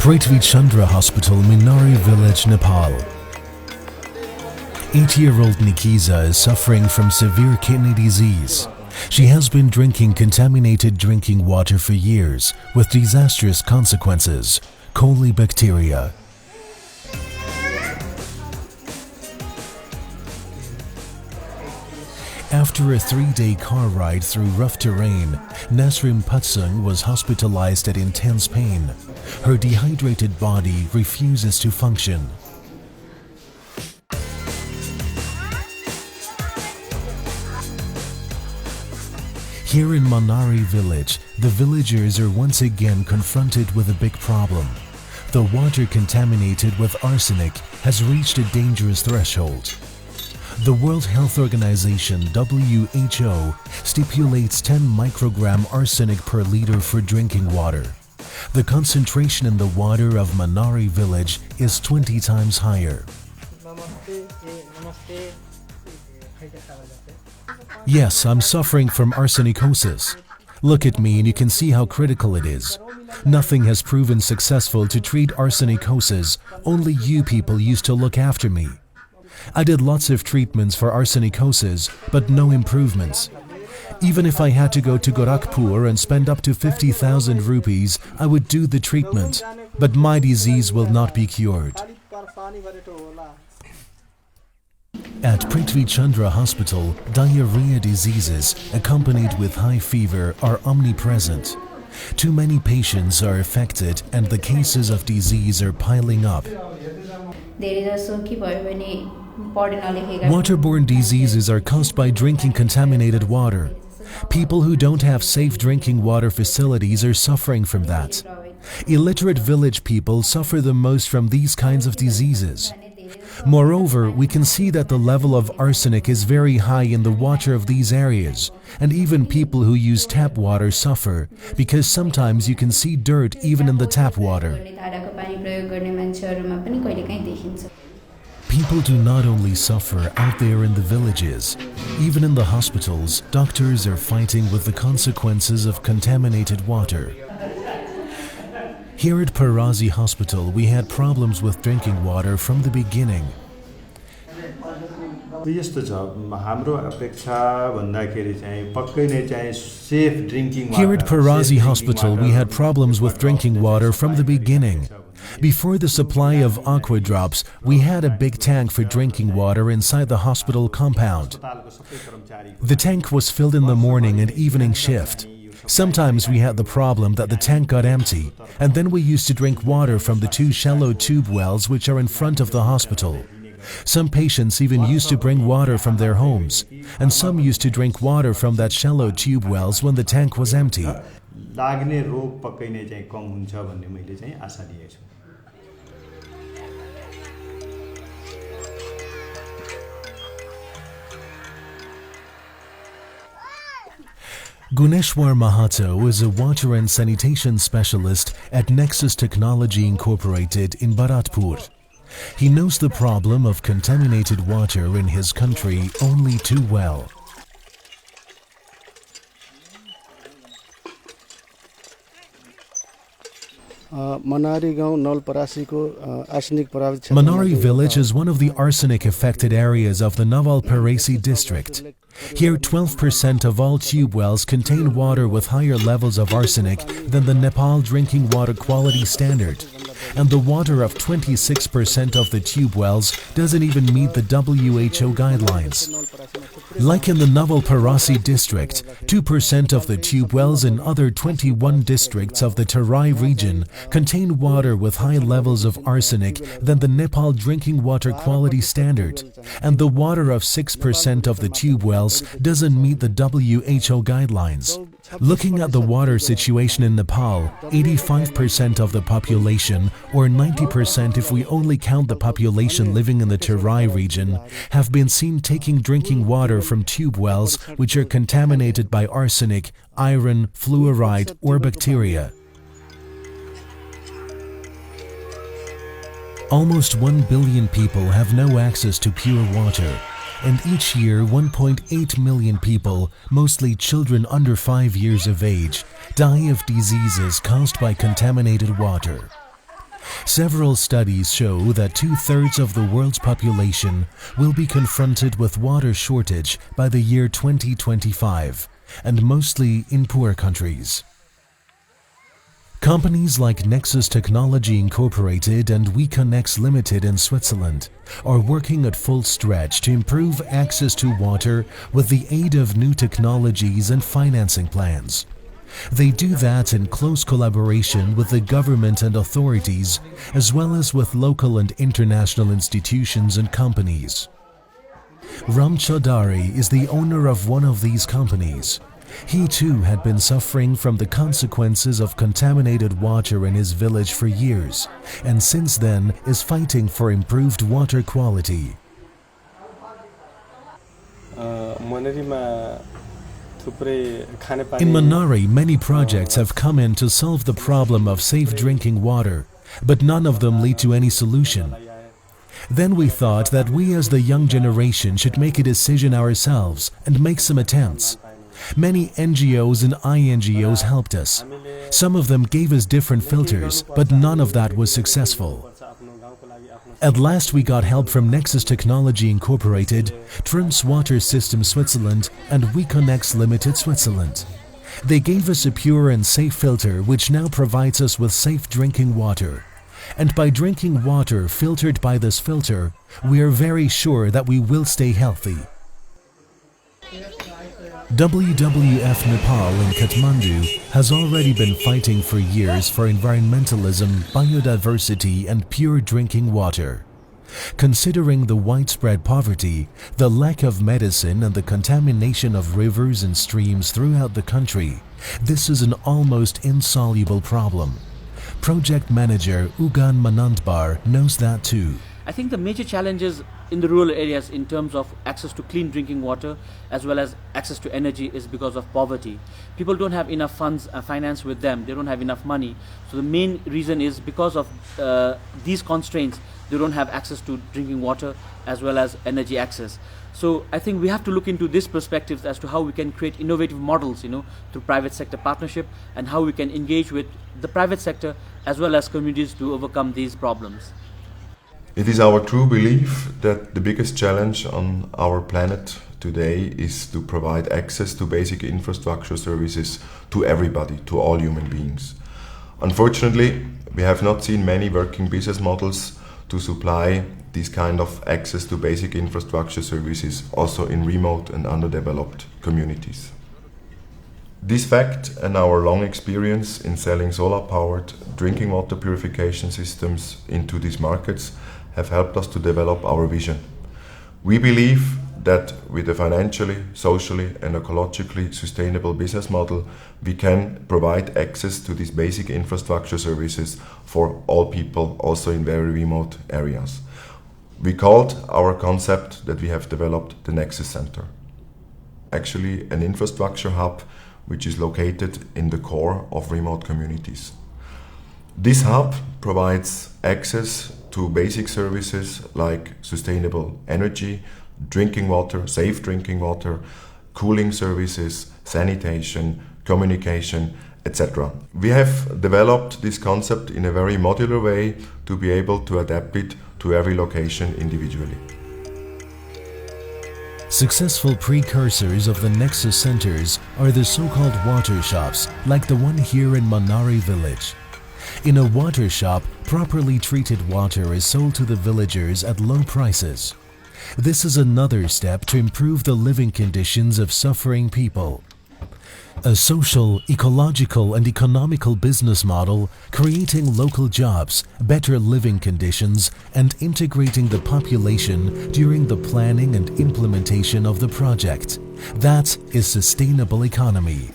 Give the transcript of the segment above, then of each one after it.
Prithvi Chandra Hospital, Manari village, Nepal. 8-year-old Nikisa is suffering from severe kidney disease. She has been drinking contaminated drinking water for years with disastrous consequences, coli bacteria. After a 3-day car ride through rough terrain, Nasrim Patsung was hospitalized at intense pain. Her dehydrated body refuses to function. Here in Manari village, the villagers are once again confronted with a big problem. The water contaminated with arsenic has reached a dangerous threshold. The World Health Organization (WHO) stipulates 10 microgram arsenic per liter for drinking water. The concentration in the water of Manari village is 20 times higher. Yes, I'm suffering from arsenicosis. Look at me and you can see how critical it is. Nothing has proven successful to treat arsenicosis. Only you people used to look after me. I did lots of treatments for arsenicosis, but no improvements. Even if I had to go to Gorakhpur and spend up to 50,000 rupees, I would do the treatment. But my disease will not be cured. At Prithvi Chandra Hospital, diarrhea diseases accompanied with high fever are omnipresent. Too many patients are affected and the cases of disease are piling up. Waterborne diseases are caused by drinking contaminated water. People who don't have safe drinking water facilities are suffering from that. Illiterate village people suffer the most from these kinds of diseases. Moreover, we can see that the level of arsenic is very high in the water of these areas, and even people who use tap water suffer, because sometimes you can see dirt even in the tap water. People do not only suffer out there in the villages. Even in the hospitals, doctors are fighting with the consequences of contaminated water. Here at Parasi Hospital, we had problems with drinking water from the beginning. Here at Parasi Hospital, we had problems with drinking water from the beginning. Before the supply of aqua drops, we had a big tank for drinking water inside the hospital compound. The tank was filled in the morning and evening shift. Sometimes we had the problem that the tank got empty, and then we used to drink water from the 2 shallow tube wells which are in front of the hospital. Some patients even used to bring water from their homes, and some used to drink water from that shallow tube wells when the tank was empty. Guneshwar Mahato is a water and sanitation specialist at NEXUS Technology Incorporated in Bharatpur. He knows the problem of contaminated water in his country only too well. Manari village is one of the arsenic-affected areas of the Nawalparasi district. Here, 12% of all tube wells contain water with higher levels of arsenic than the Nepal drinking water quality standard. And the water of 26% of the tube wells doesn't even meet the WHO guidelines. Like in the Nawalparasi district, 2% of the tube wells in other 21 districts of the Terai region contain water with high levels of arsenic than the Nepal drinking water quality standard, and the water of 6% of the tube wells doesn't meet the WHO guidelines. Looking at the water situation in Nepal, 85% of the population, or 90% if we only count the population living in the Terai region, have been seen taking drinking water from tube wells which are contaminated by arsenic, iron, fluoride, or bacteria. Almost 1 billion people have no access to pure water. And each year 1.8 million people, mostly children under 5 years of age, die of diseases caused by contaminated water. Several studies show that 2/3 of the world's population will be confronted with water shortage by the year 2025, and mostly in poor countries. Companies like NEXUS Technology Incorporated and WeConnex Limited in Switzerland are working at full stretch to improve access to water with the aid of new technologies and financing plans. They do that in close collaboration with the government and authorities, as well as with local and international institutions and companies. Ram Chaudhary is the owner of one of these companies. He too had been suffering from the consequences of contaminated water in his village for years, and since then is fighting for improved water quality. In Manari, many projects have come in to solve the problem of safe drinking water, but none of them lead to any solution. Then we thought that we as the young generation should make a decision ourselves and make some attempts. Many NGOs and INGOs helped us. Some of them gave us different filters, but none of that was successful. At last we got help from NEXUS Technology Incorporated, Trims Water System Switzerland and WeConnex Limited Switzerland. They gave us a pure and safe filter which now provides us with safe drinking water. And by drinking water filtered by this filter, we are very sure that we will stay healthy. WWF Nepal in Kathmandu has already been fighting for years for environmentalism, biodiversity and pure drinking water. Considering the widespread poverty, the lack of medicine and the contamination of rivers and streams throughout the country, this is an almost insoluble problem. Project manager Ugan Manandbar knows that too. I think the major challenges in the rural areas in terms of access to clean drinking water as well as access to energy is because of poverty. People don't have enough funds, finance with them, they don't have enough money. So the main reason is because of these constraints, they don't have access to drinking water as well as energy access. So I think we have to look into this perspective as to how we can create innovative models, through private sector partnership, and how we can engage with the private sector as well as communities to overcome these problems. It is our true belief that the biggest challenge on our planet today is to provide access to basic infrastructure services to everybody, to all human beings. Unfortunately, we have not seen many working business models to supply this kind of access to basic infrastructure services also in remote and underdeveloped communities. This fact and our long experience in selling solar-powered drinking water purification systems into these markets have helped us to develop our vision. We believe that with a financially, socially and ecologically sustainable business model, we can provide access to these basic infrastructure services for all people, also in very remote areas. We called our concept that we have developed the NEXUS Center. Actually an infrastructure hub which is located in the core of remote communities. This hub provides access to basic services like sustainable energy, drinking water, safe drinking water, cooling services, sanitation, communication, etc. We have developed this concept in a very modular way to be able to adapt it to every location individually. Successful precursors of the NEXUS Centers are the so-called Watershops, like the one here in Manari village. In a water shop, properly treated water is sold to the villagers at low prices. This is another step to improve the living conditions of suffering people. A social, ecological and economical business model, creating local jobs, better living conditions and integrating the population during the planning and implementation of the project. That is sustainable economy.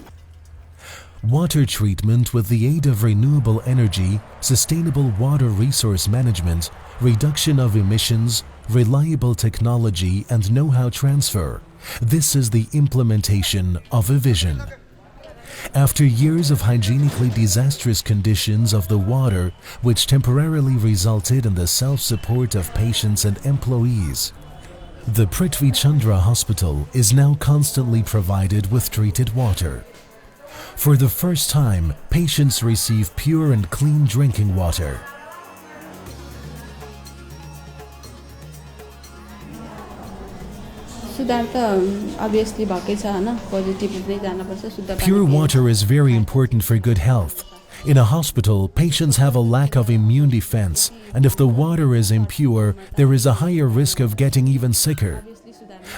Water treatment with the aid of renewable energy, sustainable water resource management, reduction of emissions, reliable technology and know-how transfer. This is the implementation of a vision. After years of hygienically disastrous conditions of the water, which temporarily resulted in the self-support of patients and employees, the Prithvi Chandra Hospital is now constantly provided with treated water. For the first time, patients receive pure and clean drinking water. सुधार त obviously भकै छ हैन positive नै जानुपर्छ शुद्ध पानी Pure water is very important for good health. In a hospital, patients have a lack of immune defense, and if the water is impure, there is a higher risk of getting even sicker.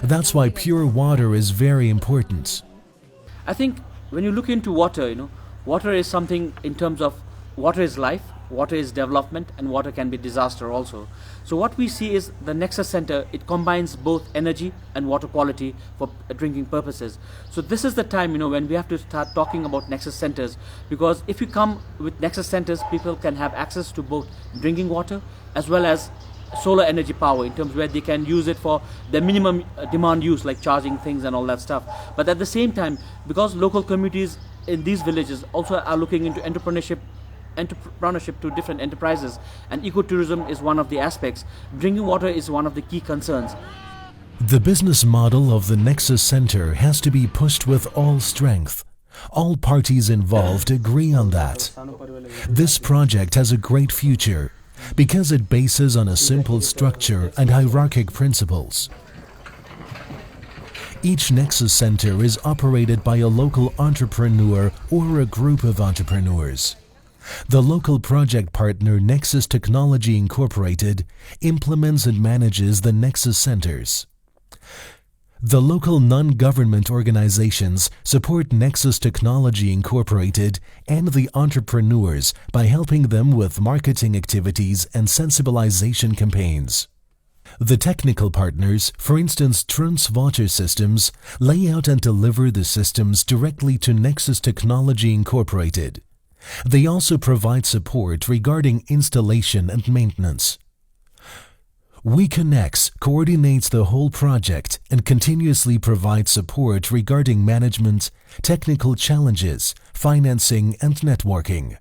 That's why pure water is very important. I think when you look into water, water is something in terms of water is life, water is development, and water can be disaster also. So what we see is the NEXUS Center, it combines both energy and water quality for drinking purposes. So this is the time, when we have to start talking about NEXUS Centers, because if you come with NEXUS Centers, people can have access to both drinking water as well as solar energy power, in terms where they can use it for the minimum demand use, like charging things and all that stuff. But at the same time, because local communities in these villages also are looking into entrepreneurship to different enterprises, and ecotourism is one of the aspects, drinking water is one of the key concerns. The business model of the NEXUS Center has to be pushed with all strength. All parties involved agree on that. This project has a great future because it bases on a simple structure and hierarchic principles. Each NEXUS Center is operated by a local entrepreneur or a group of entrepreneurs. The local project partner NEXUS Technology Incorporated implements and manages the NEXUS Centers. The local non-government organizations support NEXUS Technology Incorporated and the entrepreneurs by helping them with marketing activities and sensibilization campaigns. The technical partners, for instance Trans Water Systems, lay out and deliver the systems directly to NEXUS Technology Incorporated. They also provide support regarding installation and maintenance. NEXUS coordinates the whole project and continuously provides support regarding management, technical challenges, financing and networking.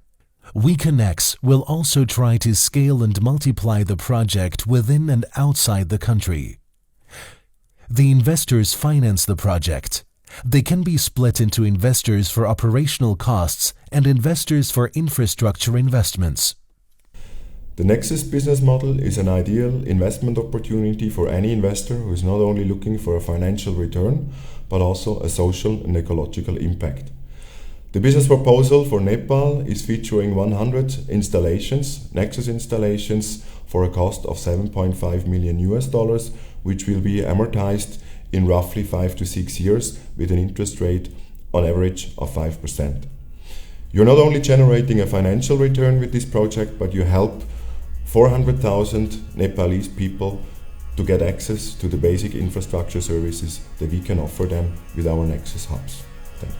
NEXUS will also try to scale and multiply the project within and outside the country. The investors finance the project. They can be split into investors for operational costs and investors for infrastructure investments. The NEXUS business model is an ideal investment opportunity for any investor who is not only looking for a financial return, but also a social and ecological impact. The business proposal for Nepal is featuring 100 installations, NEXUS installations, for a cost of $7.5 million, which will be amortized in roughly 5 to 6 years with an interest rate on average of 5%. You're not only generating a financial return with this project, but you help 400,000 Nepalese people to get access to the basic infrastructure services that we can offer them with our NEXUS hubs. Thank you.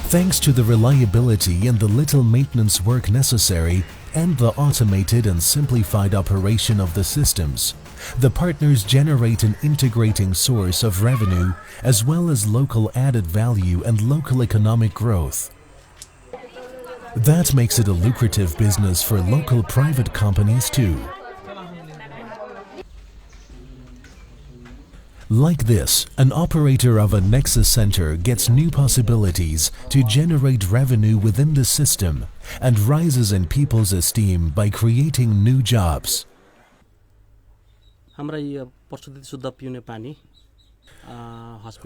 Thanks to the reliability and the little maintenance work necessary and the automated and simplified operation of the systems, the partners generate an integrating source of revenue as well as local added value and local economic growth. That makes it a lucrative business for local private companies too. Like this, an operator of a NEXUS Center gets new possibilities to generate revenue within the system and rises in people's esteem by creating new jobs.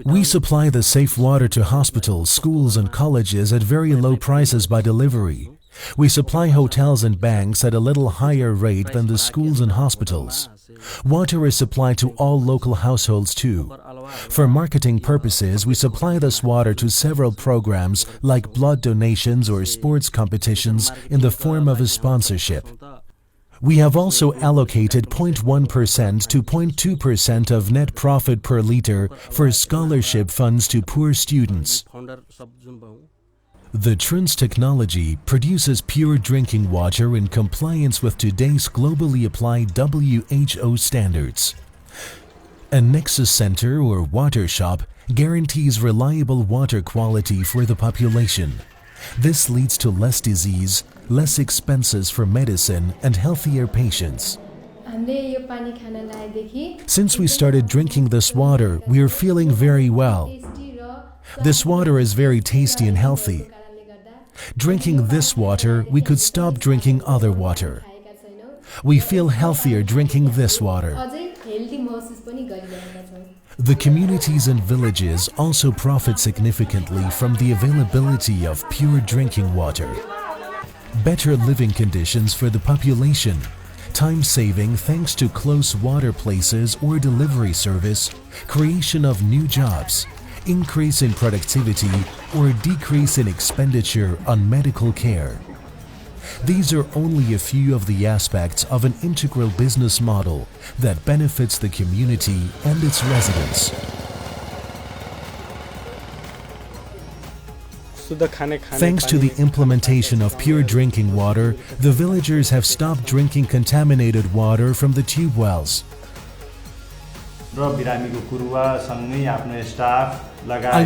We supply the safe water to hospitals, schools and colleges at very low prices by delivery. We supply hotels and banks at a little higher rate than the schools and hospitals. Water is supplied to all local households too. For marketing purposes, we supply this water to several programs like blood donations or sports competitions in the form of a sponsorship. We have also allocated 0.1% to 0.2% of net profit per liter for scholarship funds to poor students. The Trans technology produces pure drinking water in compliance with today's globally applied WHO standards. A NEXUS Center or Watershop guarantees reliable water quality for the population. This leads to less disease, less expenses for medicine and healthier patients. Since we started drinking this water, we are feeling very well. This water is very tasty and healthy. Drinking this water, we could stop drinking other water. We feel healthier drinking this water. The communities and villages also profit significantly from the availability of pure drinking water. Better living conditions for the population, time saving thanks to close water places or delivery service, creation of new jobs, increase in productivity or decrease in expenditure on medical care. These are only a few of the aspects of an integral business model that benefits the community and its residents. Thanks to the implementation of pure drinking water, the villagers have stopped drinking contaminated water from the tube wells. I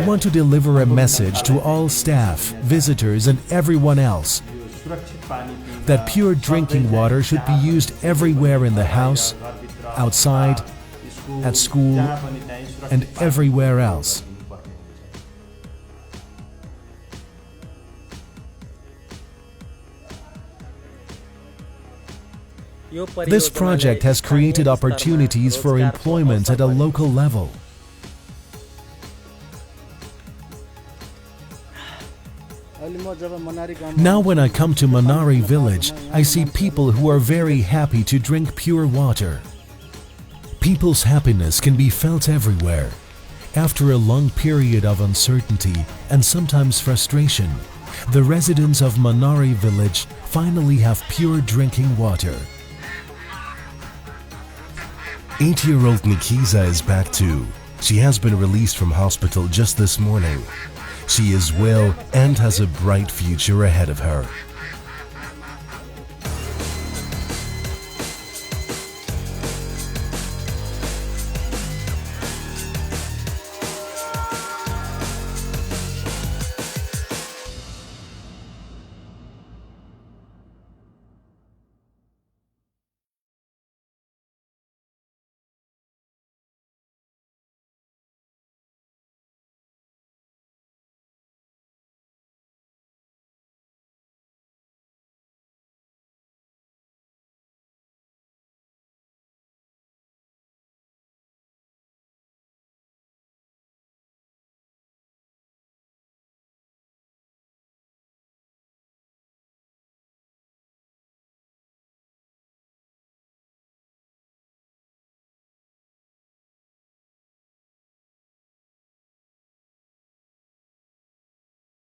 want to deliver a message to all staff, visitors and everyone else that pure drinking water should be used everywhere in the house, outside, at school and everywhere else. This project has created opportunities for employment at a local level. Now when I come to Manari village, I see people who are very happy to drink pure water. People's happiness can be felt everywhere. After a long period of uncertainty and sometimes frustration, the residents of Manari village finally have pure drinking water. 8-year-old Nikiza is back too. She has been released from hospital just this morning. She is well and has a bright future ahead of her.